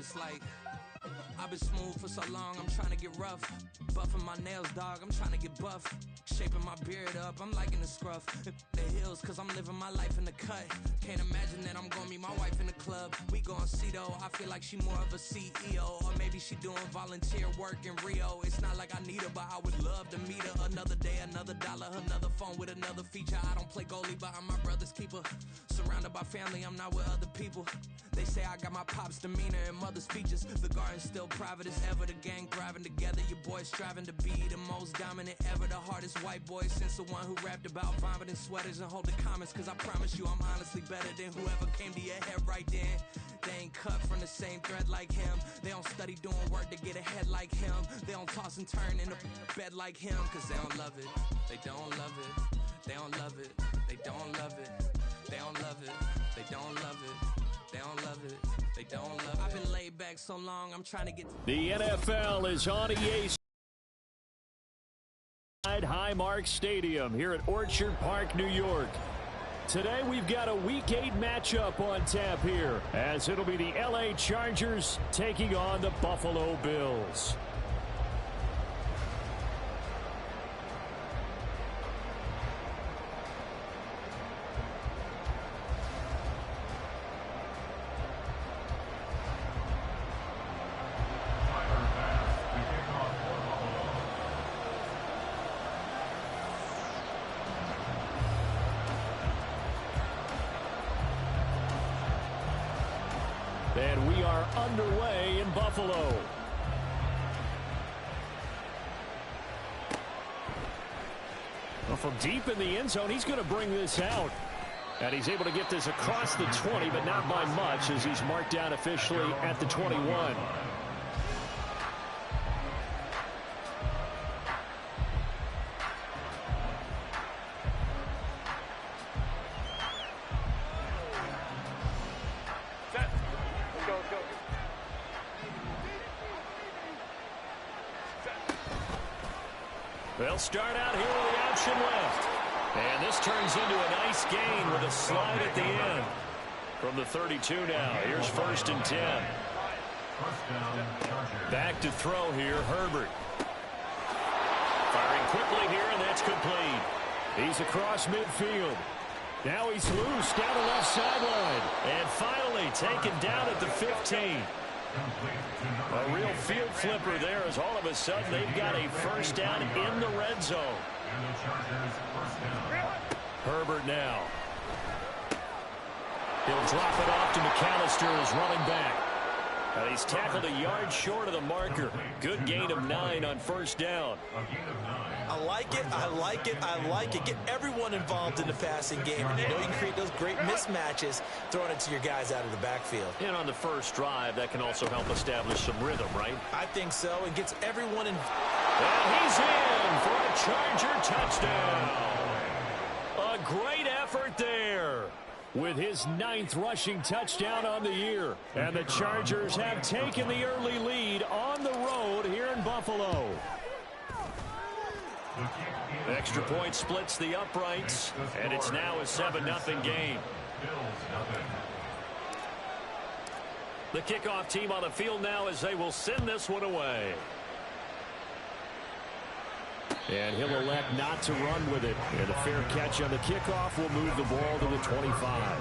it's like I've been smooth for so long, I'm trying to get rough. Buffing my nails, dog, I'm trying to get buff. Shaping my beard up, I'm liking the scruff. The hills, cause I'm living my life in the cut. Can't imagine that I'm gonna meet my wife in the club. We gon' see though, I feel like she more of a CEO. Or maybe she doing volunteer work in Rio. It's not like I need her, but I would love to meet her. Another day, another dollar, another phone with another feature. I don't play goalie, but I'm my brother's keeper. Surrounded by family, I'm not with other people. They say I got my pop's demeanor and mother's features. The garden's still private as ever. The gang thriving together. Your boys striving to be the most dominant ever. The hardest white boy since the one who rapped about vomiting sweaters and hold the comments. Cause I promise you I'm honestly better than whoever came to your head right then. They ain't cut from the same thread like him. They don't study doing work to get ahead like him. They don't toss and turn in a bed like him. Cause they don't love it. They don't love it. They don't love it. They don't love it. They don't love it. They don't love it. They don't love it. They don't love it. I've been laid back so long, I'm trying to get... The NFL is on EA Highmark Stadium here at Orchard Park, New York. Today we've got a Week 8 matchup on tap here, as it'll be the LA Chargers taking on the Buffalo Bills. And we are underway in Buffalo. Well, from deep in the end zone, he's going to bring this out. And he's able to get this across the 20, but not by much, as he's marked down officially at the 21. They'll start out here with the option left. And this turns into a nice gain with a slide at the end. From the 32 now, here's 1st and 10. Back to throw here, Herbert. Firing quickly here, and that's complete. He's across midfield. Now he's loose down the left sideline. And finally taken down at the 15. A real field flipper there, as all of a sudden they've got a first down in the red zone. Herbert now. He'll drop it off to McAllister as running back. And he's tackled a yard short of the marker. Good gain of 9 on first down. I like it, I like it, I like it. Get everyone involved in the passing game. And you know you can create those great mismatches throwing it to your guys out of the backfield. And on the first drive, that can also help establish some rhythm, right? I think so. It gets everyone in. And he's in for a Charger touchdown. A great effort there, with his 9th rushing touchdown on the year. And the Chargers have taken the early lead on the road here in Buffalo. Extra point splits the uprights, and it's now a 7-0 game. The kickoff team on the field now, as they will send this one away. And he'll elect not to run with it. And a fair catch on the kickoff will move the ball to the 25.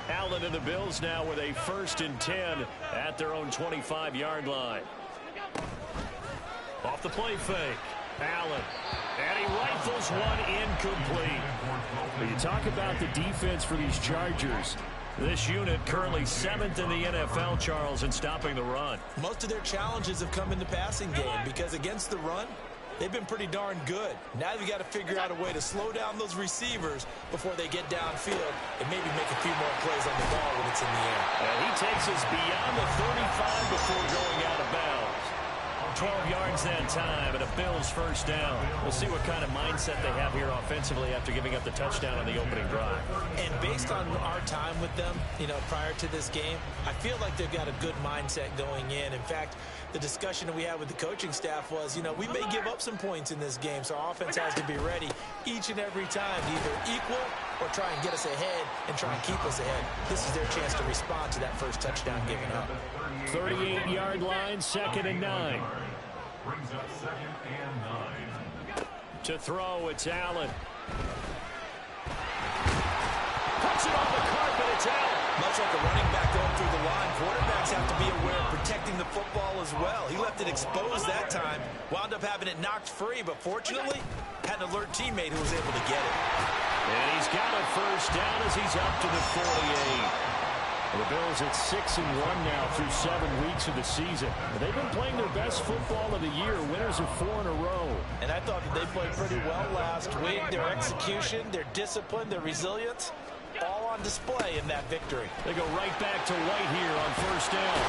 Allen and the Bills now with a 1st and 10 at their own 25-yard line. Off the play fake. Allen. And he rifles one incomplete. When you talk about the defense for these Chargers, this unit currently 7th in the NFL, Charles, in stopping the run. Most of their challenges have come in the passing game because against the run, they've been pretty darn good. Now you've got to figure out a way to slow down those receivers before they get downfield and maybe make a few more plays on the ball when it's in the air. And he takes us beyond the 35 before going out of bounds. 12 yards that time, and a Bills first down. We'll see what kind of mindset they have here offensively after giving up the touchdown on the opening drive. And based on our time with them, prior to this game, I feel like they've got a good mindset going in. In fact, the discussion that we had with the coaching staff was, we may give up some points in this game, so our offense has to be ready each and every time to either equal or try and get us ahead and try and keep us ahead. This is their chance to respond to that first touchdown given up. 38-yard line, 2nd and 9. To throw, it's Allen. Puts it on the carpet, it's Allen. Much like a running back going through the line, quarterbacks have to be aware of protecting the football as well. He left it exposed that time, wound up having it knocked free, but fortunately, had an alert teammate who was able to get it. And he's got a first down as he's up to the 48. The Bills at 6-1 now through 7 weeks of the season. They've been playing their best football of the year, winners of 4 in a row. And I thought that they played pretty well last week. Their execution, their discipline, their resilience, all on display in that victory. They go right back to White here on first down.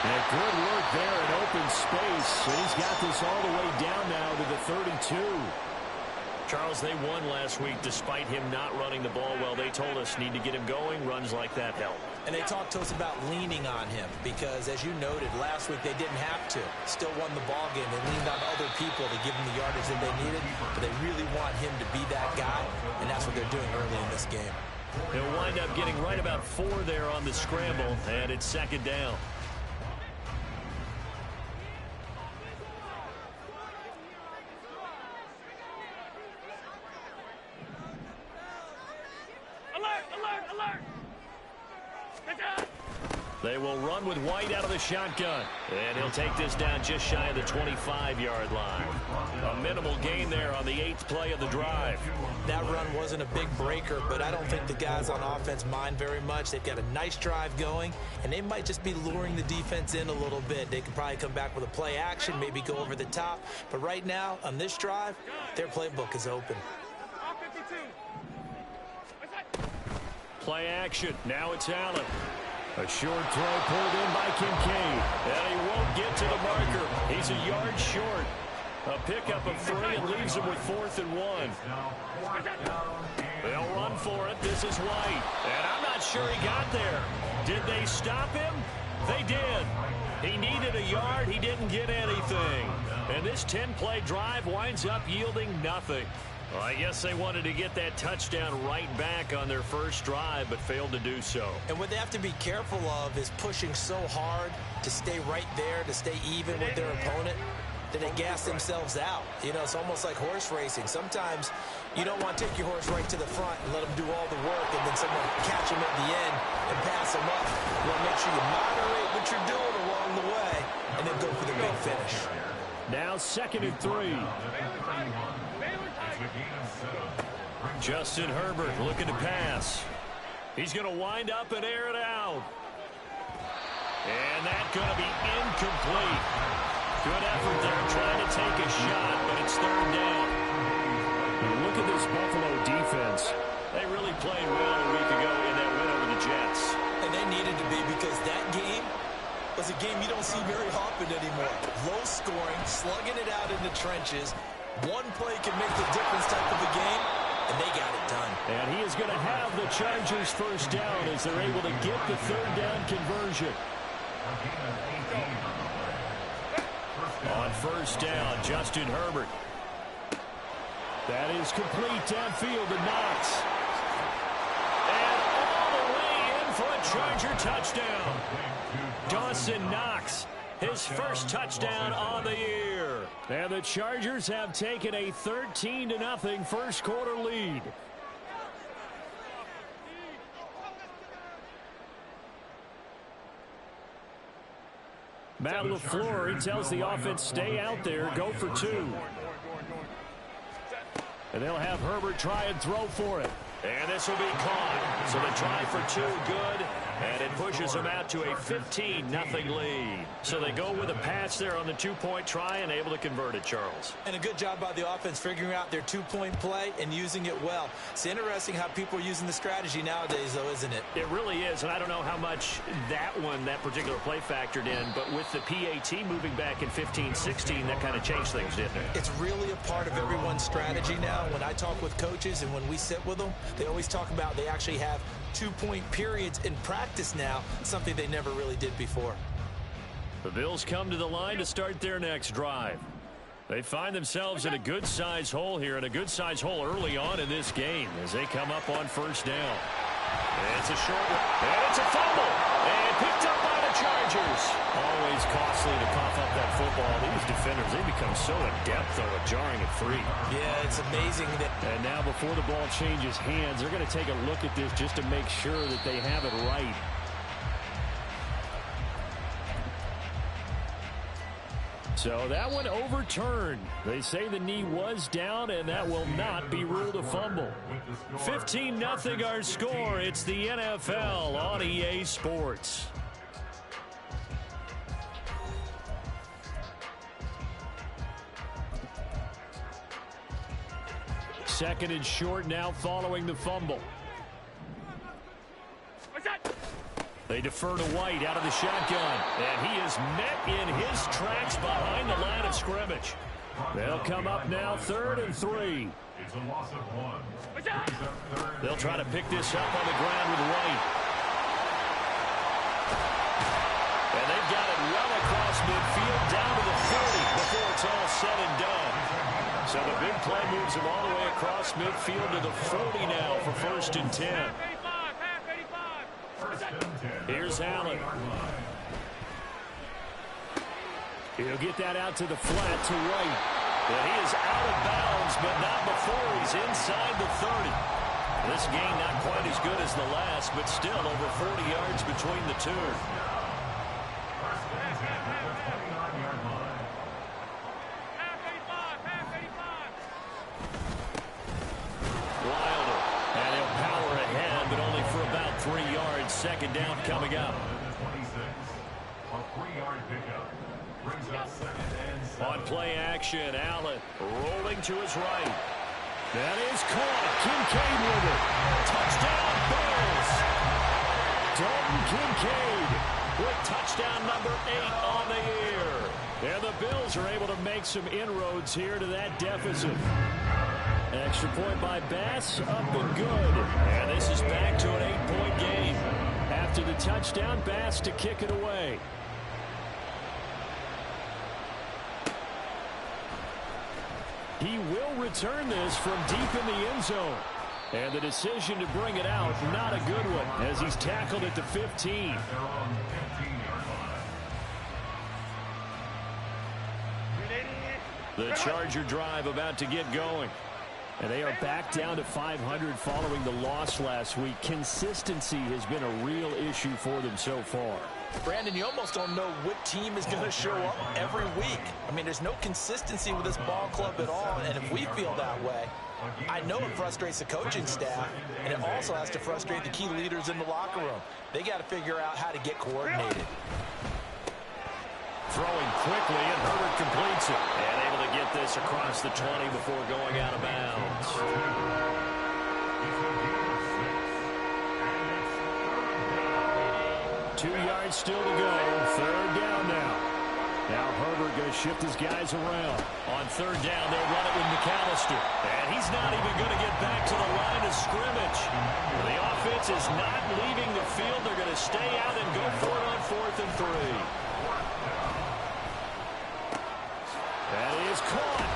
And good work there in open space. And he's got this all the way down now to the 32. Charles, they won last week despite him not running the ball well. They told us need to get him going. Runs like that help. And they talked to us about leaning on him because, as you noted, last week they didn't have to. Still won the ball game. They leaned on other people to give them the yardage that they needed, but they really want him to be that guy, and that's what they're doing early in this game. He'll wind up getting right about 4 there on the scramble, and it's 2nd down. They will run with White out of the shotgun. And he'll take this down just shy of the 25-yard line. A minimal gain there on the 8th play of the drive. That run wasn't a big breaker, but I don't think the guys on offense mind very much. They've got a nice drive going, and they might just be luring the defense in a little bit. They could probably come back with a play action, maybe go over the top. But right now, on this drive, their playbook is open. Play action. Now it's Allen. A short throw pulled in by Kincaid. And he won't get to the marker. He's a yard short. A pickup of 3 and leaves him with 4th and 1. They'll run for it. This is White. And I'm not sure he got there. Did they stop him? They did. He needed a yard. He didn't get anything. And this 10-play drive winds up yielding nothing. Well, I guess they wanted to get that touchdown right back on their first drive, but failed to do so. And what they have to be careful of is pushing so hard to stay right there, to stay even with their opponent, that they gas themselves out. It's almost like horse racing. Sometimes you don't want to take your horse right to the front and let them do all the work, and then someone catch him at the end and pass him up. You want to make sure you moderate what you're doing along the way, and then go for the big finish. Now 2nd and 3. Justin Herbert looking to pass. He's going to wind up and air it out. And that's going to be incomplete. Good effort there trying to take a shot, but it's 3rd down. And look at this Buffalo defense. They really played well a week ago in that win over the Jets. And they needed to be, because that game was a game you don't see very often anymore. Low scoring, slugging it out in the trenches. One play can make the difference type of a game, and they got it done. And he is going to have the Chargers first down as they're able to get the 3rd down conversion. On first down, Justin Herbert. That is complete downfield to Knox. And all the way in for a Charger touchdown. Dawson Knox, his first touchdown on the year. And the Chargers have taken a 13-0 first quarter lead. Matt LaFleur, he tells the offense, stay out there, go for 2. And they'll have Herbert try and throw for it. And this will be caught. So the try for 2, good. And it pushes them out to a 15-0 lead. So they go with a pass there on the two-point try and able to convert it, Charles. And a good job by the offense figuring out their two-point play and using it well. It's interesting how people are using the strategy nowadays, though, isn't it? It really is, and I don't know how much that particular play factored in, but with the PAT moving back in 15-16, that kind of changed things, didn't it? It's really a part of everyone's strategy now. When I talk with coaches and when we sit with them, they always talk about they actually have two-point periods in practice now, something they never really did before. The Bills come to the line to start their next drive. They find themselves in a good-sized hole here, and a good-sized hole early on in this game as they come up on first down. It's a short one, and it's a fumble, and picked up by the Chargers. Always costly to cough up that football. These defenders, they become so adept, though, at jarring it free. Yeah, it's amazing that. And now before the ball changes hands, they're going to take a look at this just to make sure that they have it right. So that one overturned. They say the knee was down, and that will not be ruled a fumble. 15-0 our score. It's the NFL on EA Sports. Second and short now following the fumble. They defer to White out of the shotgun, and he is met in his tracks behind the line of scrimmage. They'll come up now 3rd and 3. It's a loss of 1. They'll try to pick this up on the ground with White. And they've got it well across midfield down to the 30 before it's all said and done. So the big play moves him all the way across midfield to the 40 now for 1st and 10. Here's Allen. He'll get that out to the flat to White. And he is out of bounds, but not before he's inside the 30. This game not quite as good as the last, but still over 40 yards between the two. Wilder. And he'll power ahead, but only for about 3 yards. 2nd down coming up. On play action, Allen rolling to his right. That is caught. Kincaid with it. Touchdown, Bills. Dalton Kincaid with touchdown number 8 on the year. And the Bills are able to make some inroads here to that deficit. Extra point by Bass, up and good. And this is back to an 8-point game. After the touchdown, Bass to kick it away. He will return this from deep in the end zone. And the decision to bring it out, not a good one, as he's tackled at the 15. The Charger drive about to get going. And they are back down to 500 following the loss last week. Consistency has been a real issue for them so far. Brandon, you almost don't know what team is going to show up every week. I mean, there's no consistency with this ball club at all, and if we feel that way, I know it frustrates the coaching staff, and it also has to frustrate the key leaders in the locker room. They got to figure out how to get coordinated. Throwing quickly, and Herbert completes it. And able to get this across the 20 before going out of bounds. 2 yards still to go. 3rd down now. Now Herbert going to shift his guys around. On 3rd down, they'll run it with McAllister. And he's not even going to get back to the line of scrimmage. The offense is not leaving the field. They're going to stay out and go for it on 4th and 3. That is caught.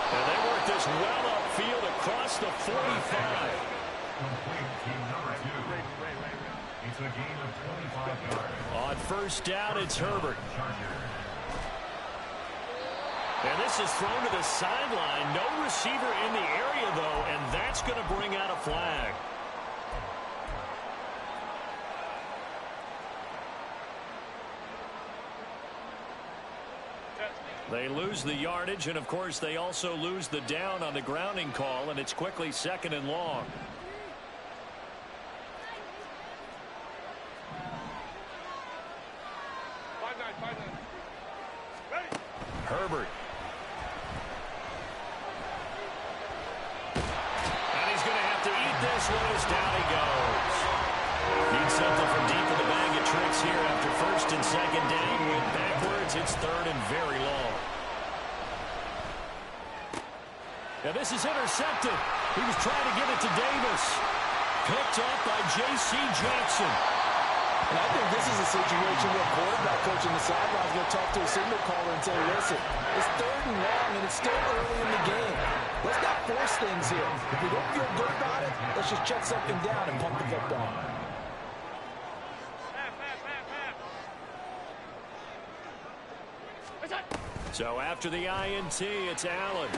And they work this well upfield across the 45. It's a gain of 25 yards. On 1st down, it's Herbert. And this is thrown to the sideline. No receiver in the area, though, and that's going to bring out a flag. They lose the yardage, and, of course, they also lose the down on the grounding call, and it's quickly 2nd and long. Herbert. And he's going to have to eat this one as down he goes. Needs something from deep in the bag of tricks here after first and second down. Went backwards. It's third and very long. Now this is intercepted. He was trying to give it to Davis. Picked up by J.C. Jackson. And I think this is a situation where quarterback coach on the sideline is going to talk to a signal caller and say, listen, it's third and long and it's still early in the game. Let's not force things here. If we don't feel good about it, let's just check something down and pump the football. So after the INT, it's Allen.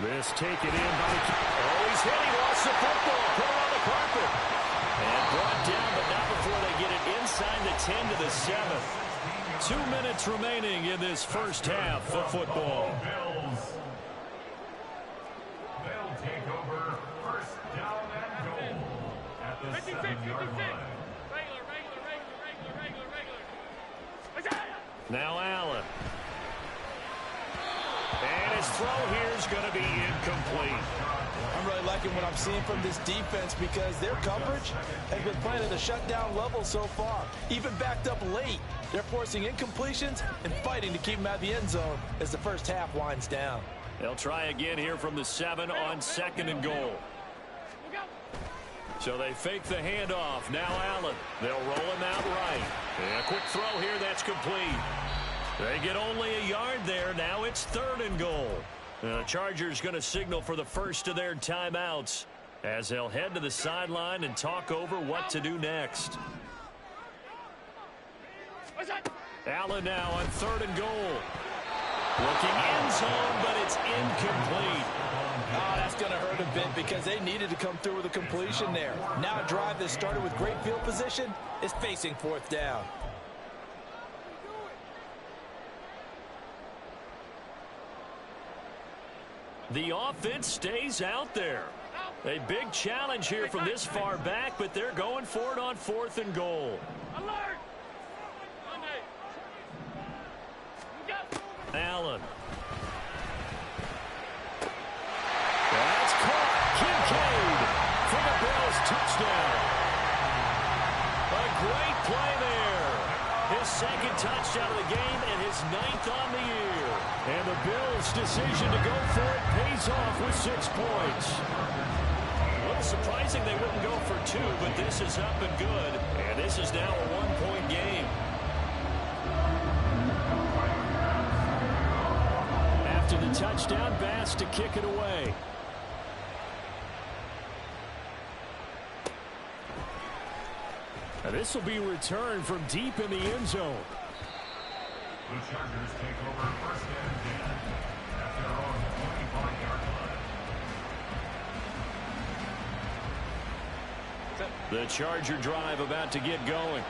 This taken in by... Oh, he's hit. He lost the football. Put it on the carpet. And brought down, but not before they get it inside the 10 to the 7. 2 minutes remaining in this first half of football. They'll take over first down and goal at the 7-yard line. Now Allen. And his throw here is going to be incomplete. I'm really liking what I'm seeing from this defense because their coverage has been playing at a shutdown level so far. Even backed up late, they're forcing incompletions and fighting to keep them out of the end zone as the first half winds down. They'll try again here from the 7 on second and goal. So they fake the handoff. Now Allen. They'll roll him out right. And a quick throw here. That's complete. They get only a yard there. Now it's third and goal. The Chargers going to signal for the first of their timeouts as they'll head to the sideline and talk over what to do next. Allen now on third and goal. Looking end zone, but it's incomplete. Oh, that's going to hurt a bit because they needed to come through with a completion there. Now a drive that started with great field position is facing fourth down. The offense stays out there. A big challenge here from this far back, but they're going for it on fourth and goal. Allen. That's caught. Kincaid for the Bills touchdown. A great play there. His second touchdown of the game and his 9th on the year. And the Bills' decision to go for it pays off with 6 points. A little surprising they wouldn't go for 2, but this is up and good. And this is now a 1-point game. After the touchdown, Bass to kick it away. Now this will be returned from deep in the end zone. The Chargers take over first and 10 at their own 25-yard line. The Charger drive about to get going.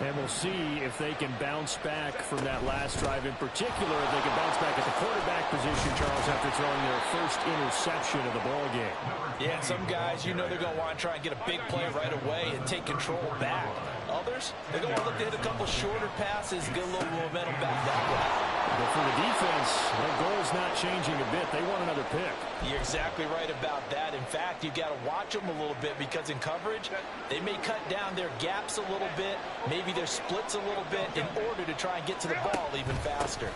And we'll see if they can bounce back from that last drive. In particular, if they can bounce back at the quarterback position, Charles, after throwing their first interception of the ball game. Yeah, some guys, you know they're going to want to try and get a big play right away and take control back. Others, they're going to look to hit a couple shorter passes, get a little momentum back that way. But for the defense, their goal is not changing a bit. They want another pick. You're exactly right about that. In fact, you've got to watch them a little bit because in coverage, they may cut down their gaps a little bit, maybe their splits a little bit in order to try and get to the ball even faster.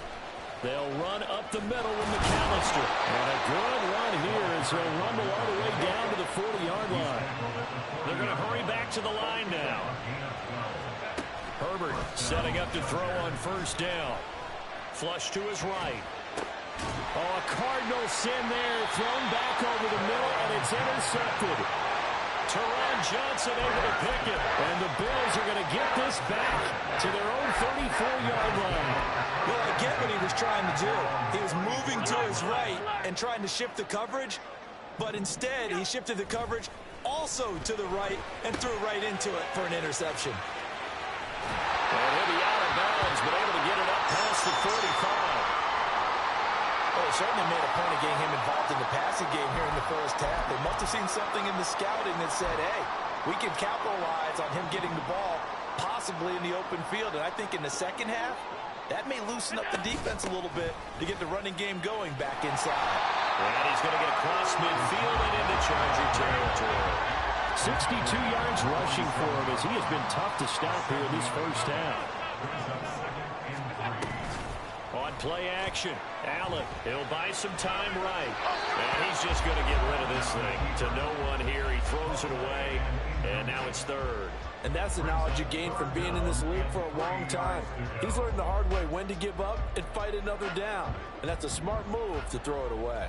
They'll run up the middle with McAllister. And a good run here as they'll rumble all the way down to the 40-yard line. They're going to hurry back to the line now. Herbert setting up to throw on first down. Flush to his right. Oh, a Cardinal sin there. Thrown back over the middle, and it's intercepted. Teron Johnson able to pick it. And the Bills are going to get this back to their own 34-yard line. Well, I get what he was trying to do. He was moving to his right and trying to shift the coverage, but instead he shifted the coverage also to the right and threw right into it for an interception. And he'll be out of bounds, but able to get it up past the 45. Well, they certainly made a point of getting him involved in the passing game here in the first half. They must have seen something in the scouting that said, hey, we can capitalize on him getting the ball, possibly aggressively in the open field. And I think in the second half, that may loosen up the defense a little bit to get the running game going back inside. And he's going to get across midfield and into Charger territory. 62 yards rushing for him as he has been tough to stop here this first half. On play action, Allen, he'll buy some time right. And he's just going to get rid of this thing to no one here. He throws it away, and now it's third. And that's the knowledge you gain from being in this league for a long time. He's learned the hard way when to give up and fight another down. And that's a smart move to throw it away.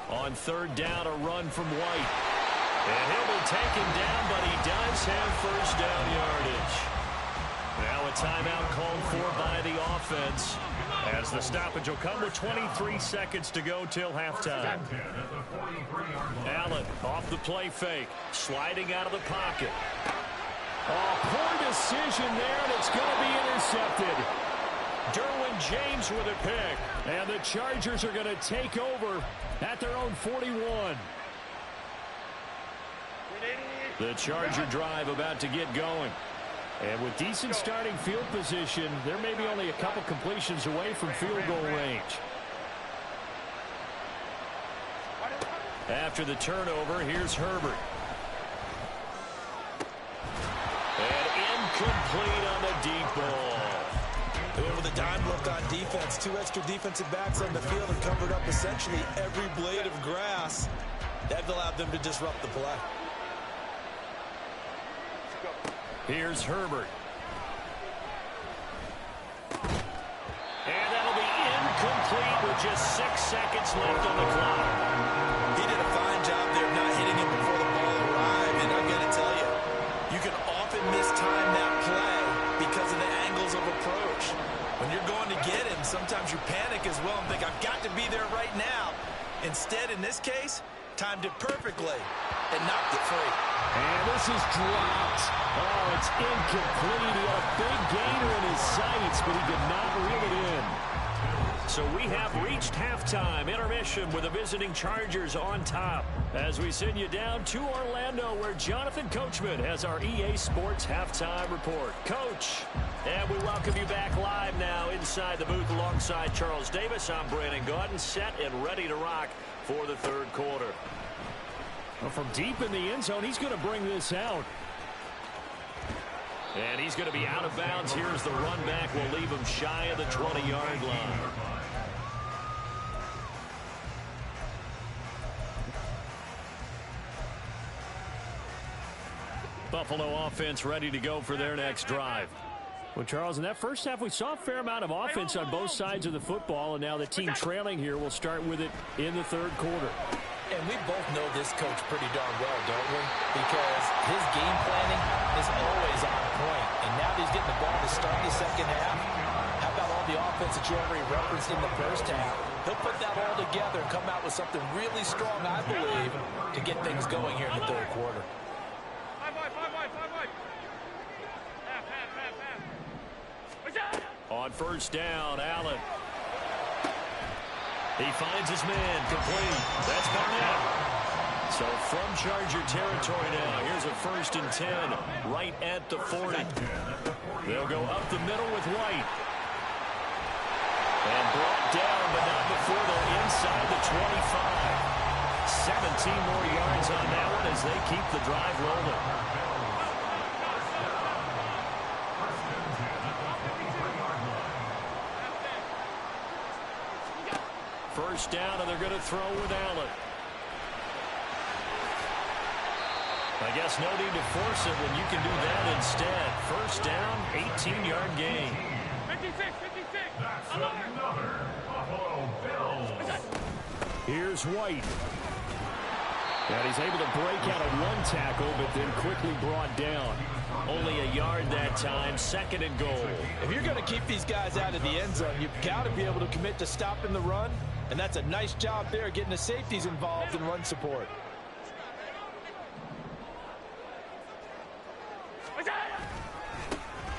On third down, a run from White. And he'll be taken down, but he does have first down yardage. Now a timeout called for by the offense, as the stoppage will come with 23 seconds to go till halftime. Allen off the play fake, sliding out of the pocket. Oh, poor decision there, and it's going to be intercepted. Derwin James with a pick, and the Chargers are going to take over at their own 41. The Charger drive about to get going. And with decent starting field position, there may be only a couple completions away from field goal range. After the turnover, here's Herbert. And incomplete on the deep ball. With a dime left on defense, 2 extra defensive backs on the field and covered up essentially every blade of grass. That allowed them to disrupt the play. Here's Herbert. And that'll be incomplete with just 6 seconds left on the clock. He did a fine job there of not hitting him before the ball arrived. And I'm going to tell you, you can often mistime that play because of the angles of approach. When you're going to get him, sometimes you panic as well and think, I've got to be there right now. Instead, in this case, timed it perfectly and knocked it free. And this is dropped. Oh, it's incomplete. He had a big gainer in his sights, but he did not reel it in. So we have reached halftime. Intermission with the visiting Chargers on top. As we send you down to Orlando, where Jonathan Coachman has our EA Sports halftime report. Coach, and we welcome you back live now inside the booth alongside Charles Davis. I'm Brandon Gaudin, set and ready to rock for the third quarter. Well, from deep in the end zone, he's going to bring this out. And he's going to be out of bounds. Here's the run back. We'll leave him shy of the 20-yard line. Buffalo offense ready to go for their next drive. Well, Charles, in that first half, we saw a fair amount of offense on both sides of the football, and now the team trailing here will start with it in the third quarter. And we both know this coach pretty darn well, don't we? Because his game planning is always on point. And now that he's getting the ball to start the second half, how about all the offense that you already referenced in the first half? He'll put that all together and come out with something really strong, I believe, to get things going here in the third quarter. On first down, Allen. He finds his man, complete. That's Barnett. So from Charger territory now, here's a 1st and 10, right at the 40. They'll go up the middle with White. And brought down, but not before they're inside the 25. 17 more yards on that one as they keep the drive rolling. First down, and they're going to throw with Allen. I guess no need to force it when you can do that instead. First down, 18-yard gain. 56. That's another Buffalo Bills. Here's White. And he's able to break out of one tackle, but then quickly brought down. Only a yard that time, 2nd and goal. If you're going to keep these guys out of the end zone, you've got to be able to commit to stopping the run. And that's a nice job there, getting the safeties involved in run support.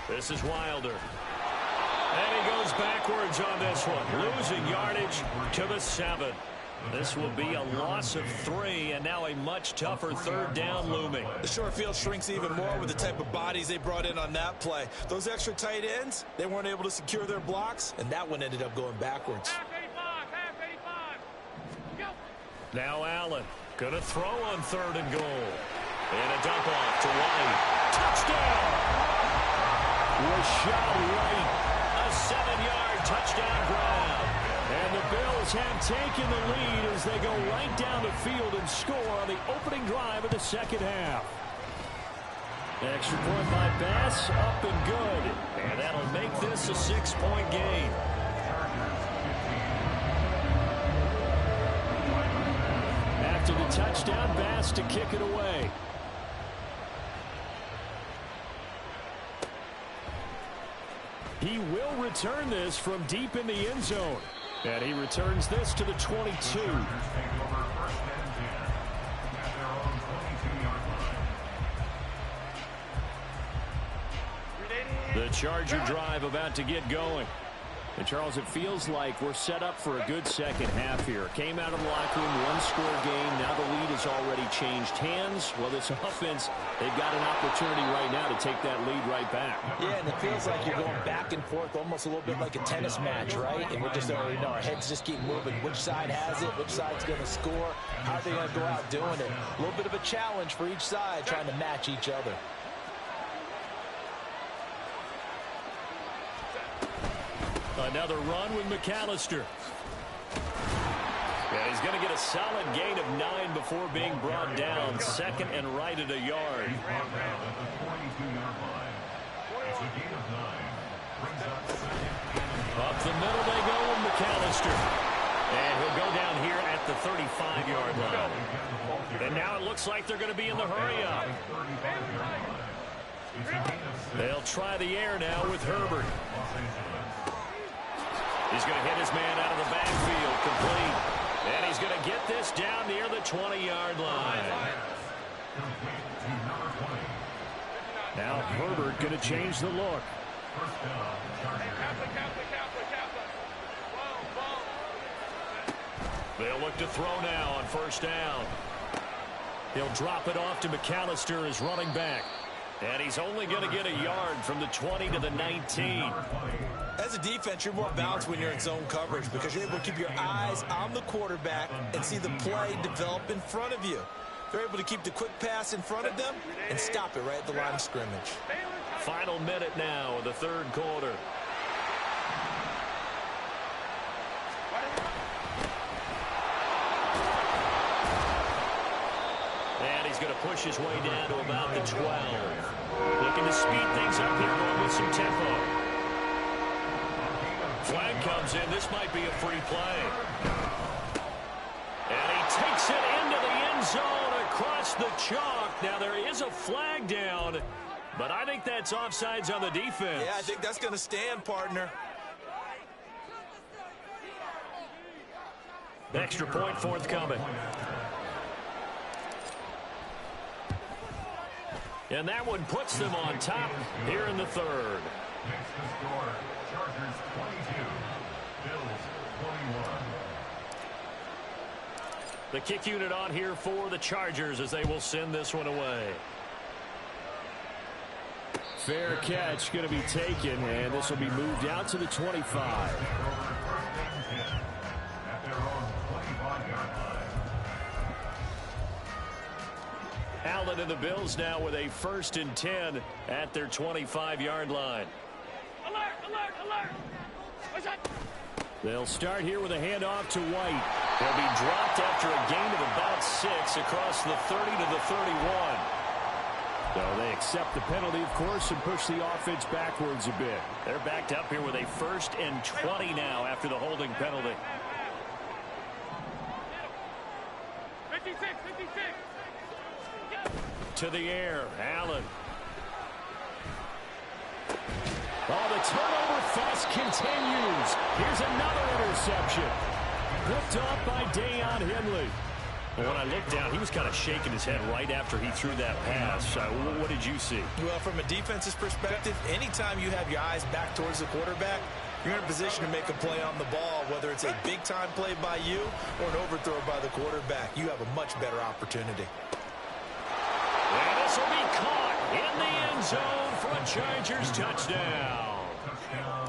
This is Wilder. And he goes backwards on this one, losing yardage to the 7. This will be a loss of 3, and now a much tougher 3rd down looming. The short field shrinks even more with the type of bodies they brought in on that play. Those extra tight ends, they weren't able to secure their blocks, and that one ended up going backwards. Now Allen going to throw on 3rd and goal. And a dump off to White. Touchdown! Rashad White, a 7-yard touchdown grab. And the Bills have taken the lead as they go right down the field and score on the opening drive of the second half. Extra point by Bass, up and good. And that'll make this a 6-point game. After the touchdown, Bass to kick it away. He will return this from deep in the end zone. And he returns this to the 22. The Charger drive about to get going. And Charles, it feels like we're set up for a good second half here. Came out of the locker room, one-score game. Now the lead has already changed hands. Well, this offense, they've got an opportunity right now to take that lead right back. Yeah, and it feels like you're going back and forth, almost a little bit like a tennis match, right? And we're just already know our heads just keep moving. Which side has it? Which side's going to score? How are they going to go out doing it? A little bit of a challenge for each side, trying to match each other. Another run with McAllister. And he's going to get a solid gain of 9 before being brought down. 2nd and right at a yard. Up the middle they go with McAllister. And he'll go down here at the 35-yard line. And now it looks like they're going to be in the hurry-up. They'll try the air now with Herbert. He's going to hit his man out of the backfield, complete. And he's going to get this down near the 20-yard line. Now Herbert going to change the look. They'll look to throw now on 1st down. He'll drop it off to McAllister as running back. And he's only going to get a yard from the 20 to the 19. As a defense, you're more balanced when you're in zone coverage because you're able to keep your eyes on the quarterback and see the play develop in front of you. They're able to keep the quick pass in front of them and stop it right at the line of scrimmage. Final minute now of the 3rd quarter. And he's going to push his way down to about the 12. Looking to speed things up here, going with some tempo. Flag comes in. This might be a free play. And he takes it into the end zone across the chalk. Now there is a flag down, but I think that's offsides on the defense. Yeah, I think that's going to stand, partner. Extra point forthcoming. And that one puts them on top here in the 3rd. Next to score, Chargers 22, Bills 21. The kick unit on here for the Chargers as they will send this one away. Fair catch going to be taken, and this will be moved out to the 25. Allen and the Bills now with a 1st and 10 at their 25-yard line. Alert, alert, alert. What's up? They'll start here with a handoff to White. They'll be dropped after a gain of about 6 across the 30 to the 31. So they accept the penalty, of course, and push the offense backwards a bit. They're backed up here with a 1st and 20 now after the holding penalty. 56, 56. To the air, Allen. Oh, the turnover fest continues. Here's another interception. Picked off by Deion Henley. And when I looked down, he was kind of shaking his head right after he threw that pass. What did you see? Well, from a defense's perspective, anytime you have your eyes back towards the quarterback, you're in a position to make a play on the ball, whether it's a big-time play by you or an overthrow by the quarterback. You have a much better opportunity. And this will be caught in the end zone for a Chargers touchdown.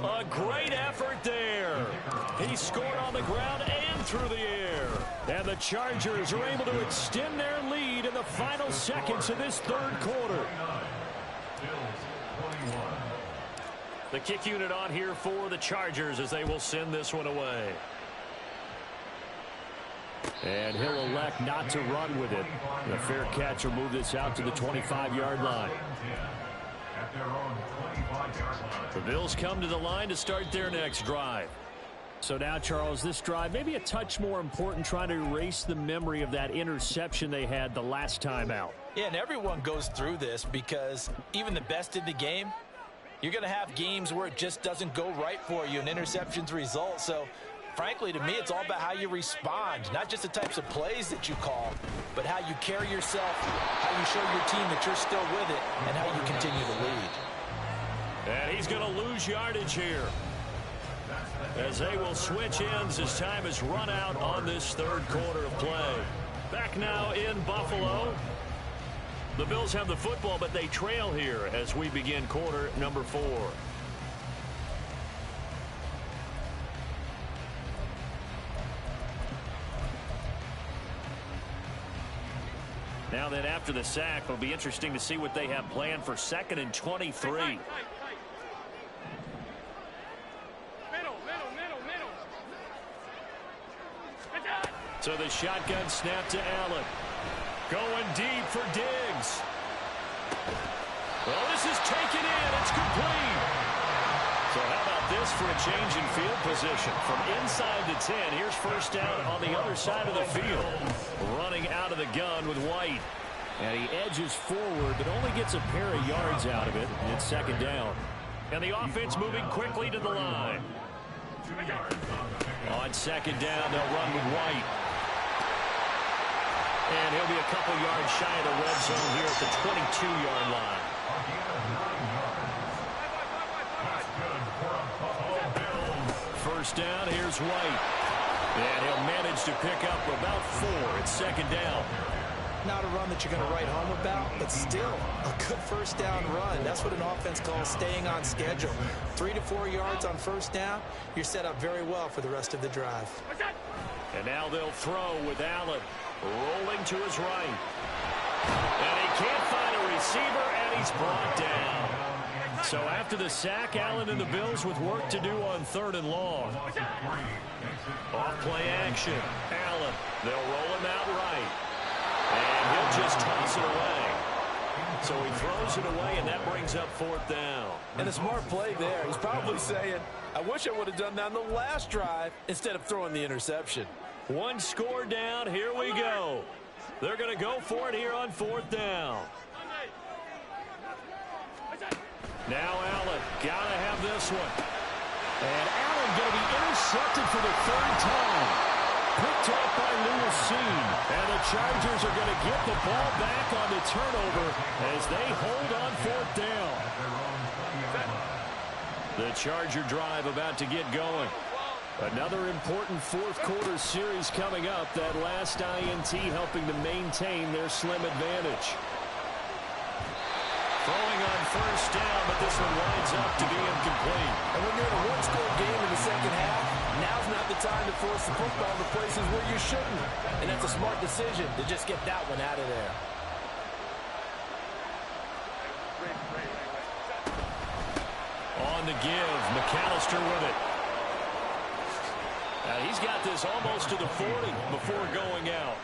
A great effort there. He scored on the ground and through the air. And the Chargers are able to extend their lead in the final seconds of this third quarter. The kick unit on here for the Chargers as they will send this one away. And he'll elect not to run with it. A fair catch will move this out to the 25-yard line. The Bills come to the line to start their next drive. So now, Charles, this drive maybe a touch more important, trying to erase the memory of that interception they had the last time out. Yeah, and everyone goes through this because even the best in the game, you're going to have games where it just doesn't go right for you and interceptions result. So, frankly, to me, it's all about how you respond, not just the types of plays that you call, but how you carry yourself, how you show your team that you're still with it, and how you continue to lead. And he's going to lose yardage here, as they will switch ends as time has run out on this third quarter of play. Back now in Buffalo. The Bills have the football, but they trail here as we begin quarter number 4. Now then, after the sack, it'll be interesting to see what they have planned for 2nd and 23. So the shotgun snap to Allen. Going deep for Diggs. Well, this is taken in. It's complete. So how about this for a change in field position? From inside to 10, here's first down on the other side of the field. Running out of the gun with White. And he edges forward, but only gets a pair of yards out of it. And it's 2nd down. And the offense moving quickly to the line. On 2nd down, they'll run with White. And he'll be a couple yards shy of the red zone here at the 22-yard line. First down, here's White. And he'll manage to pick up about 4. It's 2nd down. Not a run that you're going to write home about, but still a good first down run. That's what an offense calls staying on schedule. 3 to 4 yards on first down, you're set up very well for the rest of the drive. And now they'll throw with Allen rolling to his right. And he can't find a receiver, and he's brought down. So after the sack, Allen and the Bills with work to do on 3rd and long. Off play action. Allen, they'll roll him out right. And he'll just toss it away. So he throws it away, and that brings up 4th down. And a smart play there. He's probably saying, I wish I would have done that on the last drive instead of throwing the interception. One score down. Here we go. They're going to go for it here on 4th down. Now Allen. Got to have this one. And Allen going to be intercepted for the 3rd time. Picked up by Lewis Cine. And the Chargers are going to get the ball back on the turnover as they hold on 4th down. The Charger drive about to get going. Another important 4th quarter series coming up. That last INT helping to maintain their slim advantage. Throwing on first down, but this one winds up to be incomplete. And when you're in a one-score game in the second half, now's not the time to force the football to places where you shouldn't. And that's a smart decision to just get that one out of there. On the give, McAllister with it. Now he's got this almost to the 40 before going out.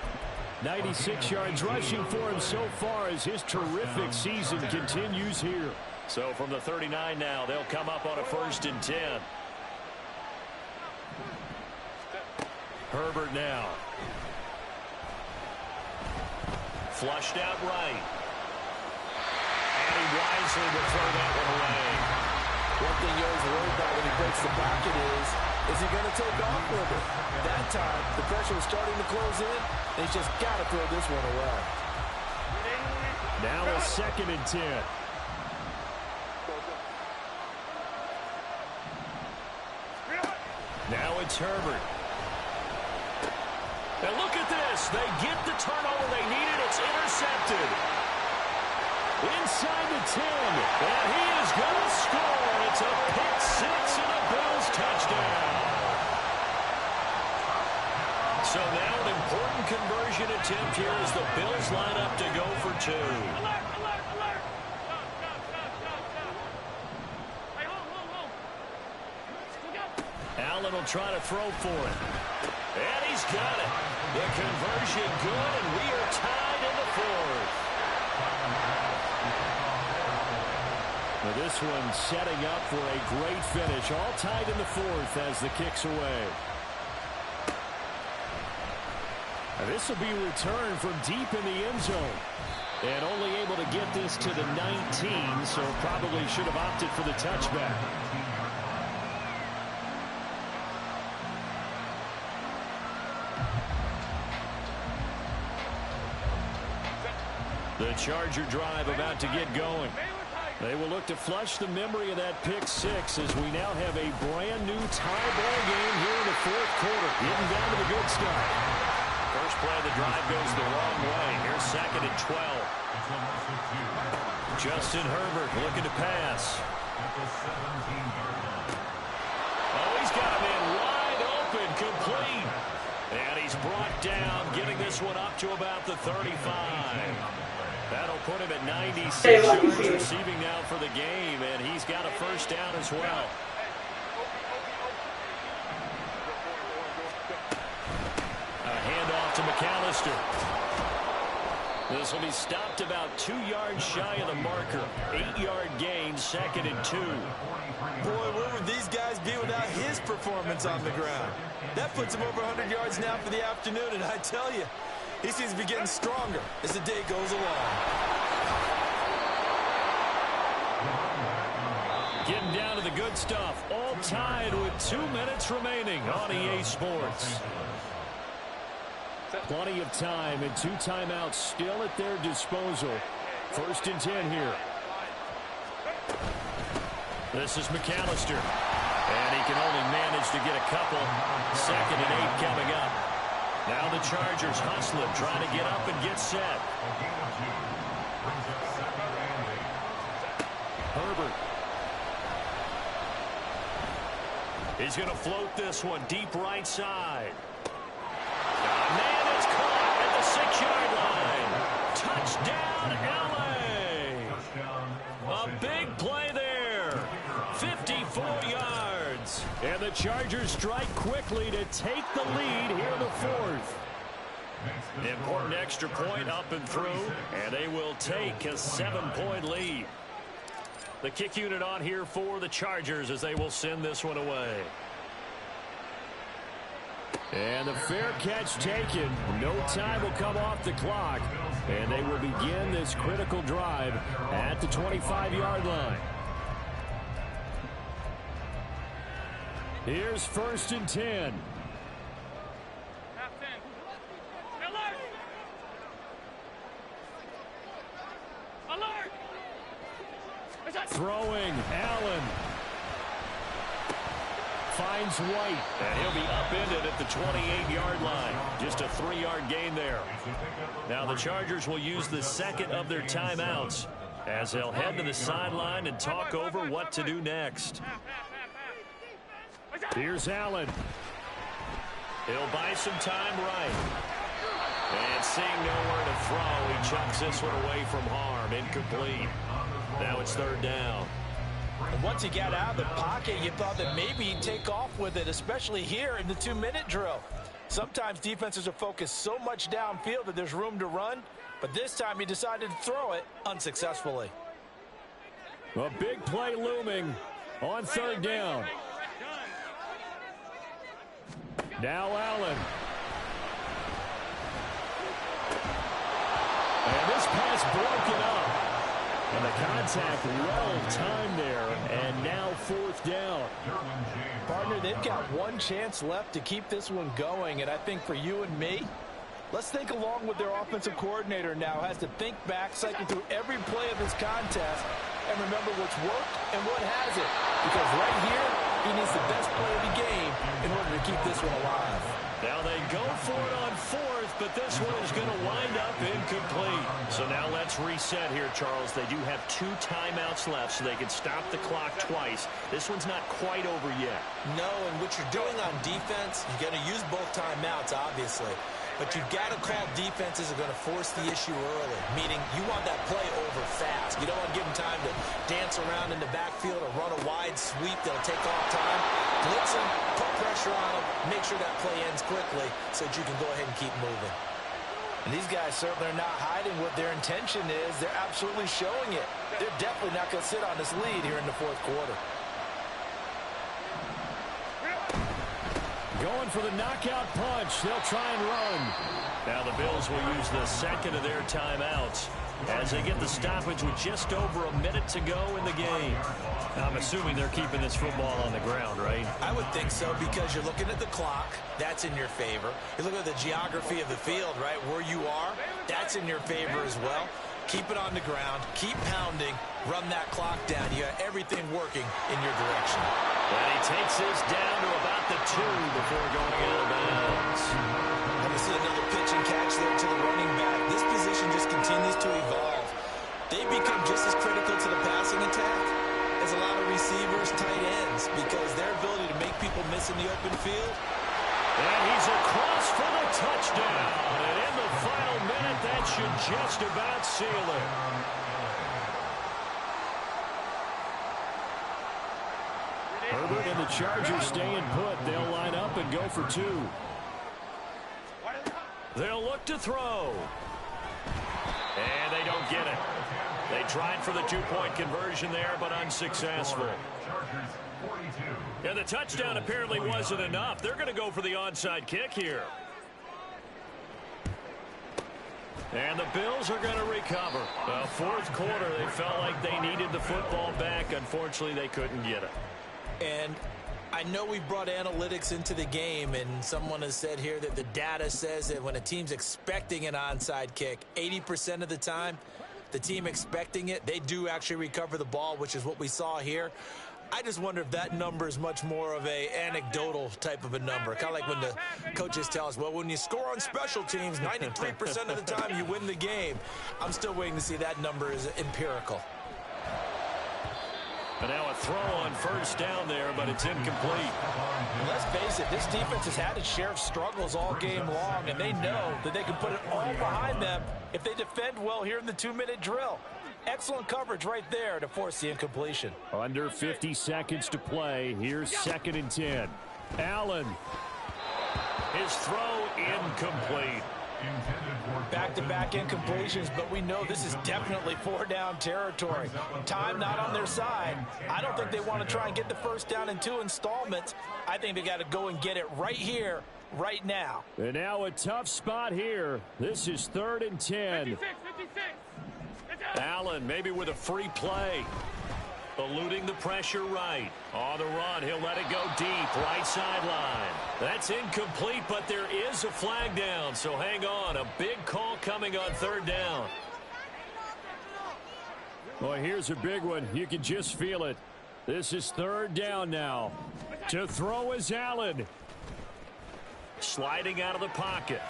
96 yards rushing for him so far as his terrific season continues here. So from the 39 now, they'll come up on a 1st and 10. Herbert now. Flushed out right. And he wisely will throw that one away. One thing you always worry about when he breaks the pocket is he going to take off with it? That time, the pressure was starting to close in, and he's just got to throw this one away. Now a 2nd and 10. It's Herbert. And look at this. They get the turnover they needed. It's intercepted. Inside the 10. And he is going to score. It's a pick six and a Bills touchdown. So now an important conversion attempt here as the Bills line up to go for two. Alert, alert, alert. Stop. Hey, hold. Look out. Allen will try to throw for it. And he's got it. The conversion good, and we are tied in the fourth. Now this one setting up for a great finish. All tied in the fourth as the kick's away. Now this will be returned from deep in the end zone. And only able to get this to the 19, so probably should have opted for the touchback. The Charger drive about to get going. They will look to flush the memory of that pick six as we now have a brand new tie ball game here in the fourth quarter. Getting down to the good stuff. First play of the drive goes the wrong way. Here's 2nd and 12. Justin Herbert looking to pass. Oh, he's got him in wide open, complete. And he's brought down, getting this one up to about the 35. That'll put him at 96 yards receiving now for the game, and he's got a first down as well. A handoff to McAllister. This will be stopped about 2 yards shy of the marker. 8-yard gain, 2nd and 2. Boy, where would these guys be without his performance on the ground? That puts him over 100 yards now for the afternoon, and I tell you, he seems to be getting stronger as the day goes along. Getting down to the good stuff. All tied with 2 minutes remaining on EA Sports. Plenty of time and 2 timeouts still at their disposal. 1st and 10 here. This is McAllister. And he can only manage to get a couple. 2nd and 8 coming up. Now the Chargers hustling, trying to get up and get set. Herbert. He's going to float this one deep right side. Man, it's caught at the 6-yard line. Touchdown, LA. A big play there. 54 yards. And the Chargers strike quickly to take the lead here in the fourth. Important extra point up and through, and they will take a 7-point lead. The kick unit on here for the Chargers as they will send this one away. And the fair catch taken. No time will come off the clock. And they will begin this critical drive at the 25-yard line. Here's 1st and 10. Alert! Alert! Throwing, Allen. Finds White, and he'll be upended at the 28-yard line. Just a 3-yard gain there. Now the Chargers will use the 2nd of their timeouts as they'll head to the sideline and talk over what to do next. Here's Allen. He'll buy some time right. And seeing nowhere to throw, he chucks this one away from harm. Incomplete. Now it's 3rd down. And once he got out of the pocket, you thought that maybe he'd take off with it, especially here in the 2-minute drill. Sometimes defenses are focused so much downfield that there's room to run, but this time he decided to throw it unsuccessfully. A big play looming on 3rd down. Now Allen. And this pass broken up. And the contact well timed there, and now 4th down. Partner, they've got one chance left to keep this one going, and I think for you and me, let's think along with their offensive coordinator now. Has to think back, cycle through every play of this contest, and remember what's worked and what hasn't. Because right here, He needs the best play of the game in order to keep this one alive. Now they go for it on fourth, but this one is going to wind up incomplete. So now let's reset here, Charles. They do have 2 timeouts left, so they can stop the clock twice. This one's not quite over yet. No, and what you're doing on defense, you're going to use both timeouts, obviously. But you've got to call defenses are going to force the issue early, meaning you want that play over fast. You don't want to give them time to dance around in the backfield or run a wide sweep that'll take off time. Blitz them, put pressure on them, make sure that play ends quickly so that you can go ahead and keep moving. And these guys certainly are not hiding what their intention is. They're absolutely showing it. They're definitely not going to sit on this lead here in the fourth quarter. Going for the knockout punch. They'll try and run. Now the Bills will use the second of their timeouts as they get the stoppage with just over a minute to go in the game. I'm assuming they're keeping this football on the ground, right? I would think so, because you're looking at the clock. That's in your favor. You look at the geography of the field, right, where you are. That's in your favor as well. Keep it on the ground. Keep pounding. Run that clock down. You got everything working in your direction. And he takes this down to about the 2 before going out of bounds. And we see another pitch and catch there to the running back. This position just continues to evolve. They become just as critical to the passing attack as a lot of receivers, tight ends, because their ability to make people miss in the open field. And he's across for the touchdown. And in the final minute, that should just about seal it. Herbert and the Chargers staying put. They'll line up and go for 2. They'll look to throw. And they don't get it. They tried for the 2-point conversion there, but unsuccessful. And the touchdown apparently wasn't enough. They're going to go for the onside kick here. And the Bills are going to recover. Fourth quarter, they felt like they needed the football back. Unfortunately, they couldn't get it. And I know we brought analytics into the game, and someone has said here that the data says that when a team's expecting an onside kick, 80% of the time, the team expecting it, they do actually recover the ball, which is what we saw here. I just wonder if that number is much more of a anecdotal type of a number. Kind of like when the coaches tell us, well, when you score on special teams, 93% of the time you win the game. I'm still waiting to see that number is empirical. And now a throw on first down there, but it's incomplete. And let's face it, this defense has had its share of struggles all game long, and they know that they can put it all behind them if they defend well here in the 2-minute drill. Excellent coverage right there to force the incompletion. Under 50 seconds to play. Here's 2nd and 10. Allen. His throw incomplete. Back-to-back incompletions, but we know this is definitely 4-down territory. Time not on their side. I don't think they want to try and get the first down in 2 installments. I think they got to go and get it right here, right now. And now a tough spot here. This is 3rd and 10. 56. Allen maybe with a free play. Eluding the pressure right. On the run, he'll let it go deep. Right sideline. That's incomplete, but there is a flag down, so hang on. A big call coming on 3rd down. Well, here's a big one. You can just feel it. This is 3rd down now. To throw is Allen. Sliding out of the pocket.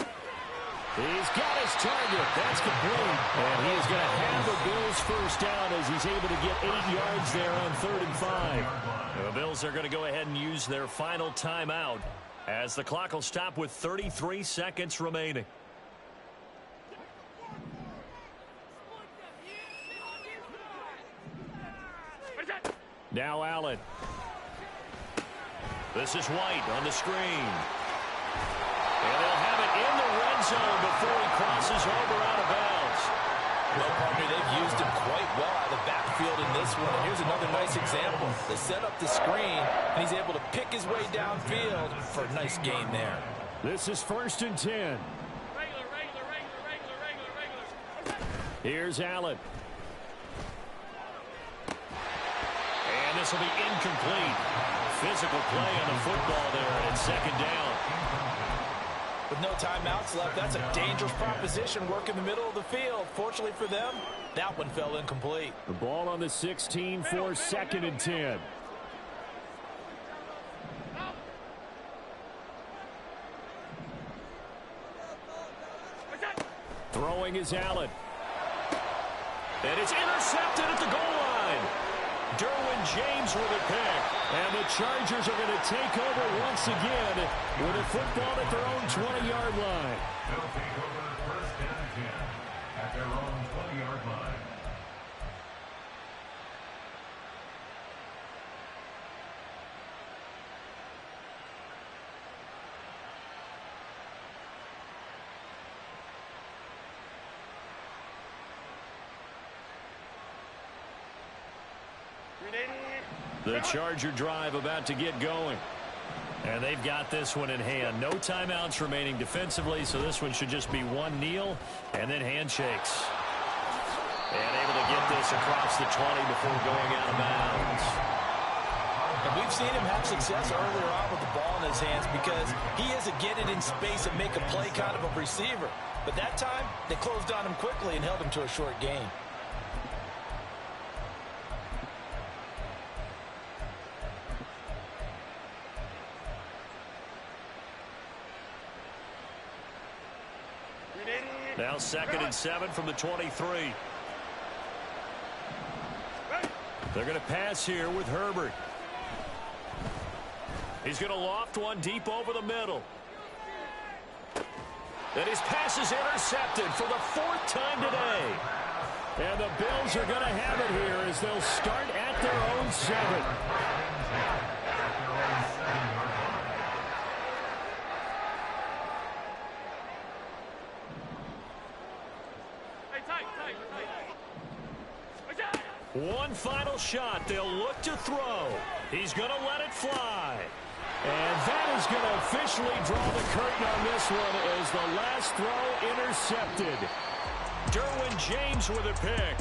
He's got his target. That's complete. And he is going to have the Bills first down as he's able to get 8 yards there on 3rd and 5. The Bills are going to go ahead and use their final timeout as the clock will stop with 33 seconds remaining. Now Allen. This is White on the screen. And they'll have it in the red zone before he crosses over out of bounds. Well, partner, they've used him quite well out of the backfield in this one. And here's another nice example. They set up the screen, and he's able to pick his way downfield for a nice gain there. This is 1st and 10. Regular. Here's Allen. And this will be incomplete. Physical play on the football there, and it's 2nd down. With no timeouts left, that's a dangerous proposition. Work in the middle of the field. Fortunately for them, that one fell incomplete. The ball on the 16 for 2nd and 10. Throwing is Allen. And it's intercepted at the goal line. Derwin James with a pick. And the Chargers are going to take over once again with a football at their own 20-yard line. They'll take over first down and 10 at their own 20-yard line. The Charger drive about to get going. And they've got this one in hand. No timeouts remaining defensively, so this one should just be one kneel and then handshakes. And able to get this across the 20 before going out of bounds. And we've seen him have success earlier on with the ball in his hands because he is a get it in space and make a play kind of a receiver. But that time, they closed on him quickly and held him to a short gain. Now 2nd and 7 from the 23. They're going to pass here with Herbert. He's going to loft one deep over the middle. And his pass is intercepted for the 4th time today. And the Bills are going to have it here as they'll start at their own 7. One final shot. They'll look to throw. He's going to let it fly. And that is going to officially draw the curtain on this one as the last throw intercepted. Derwin James with a pick.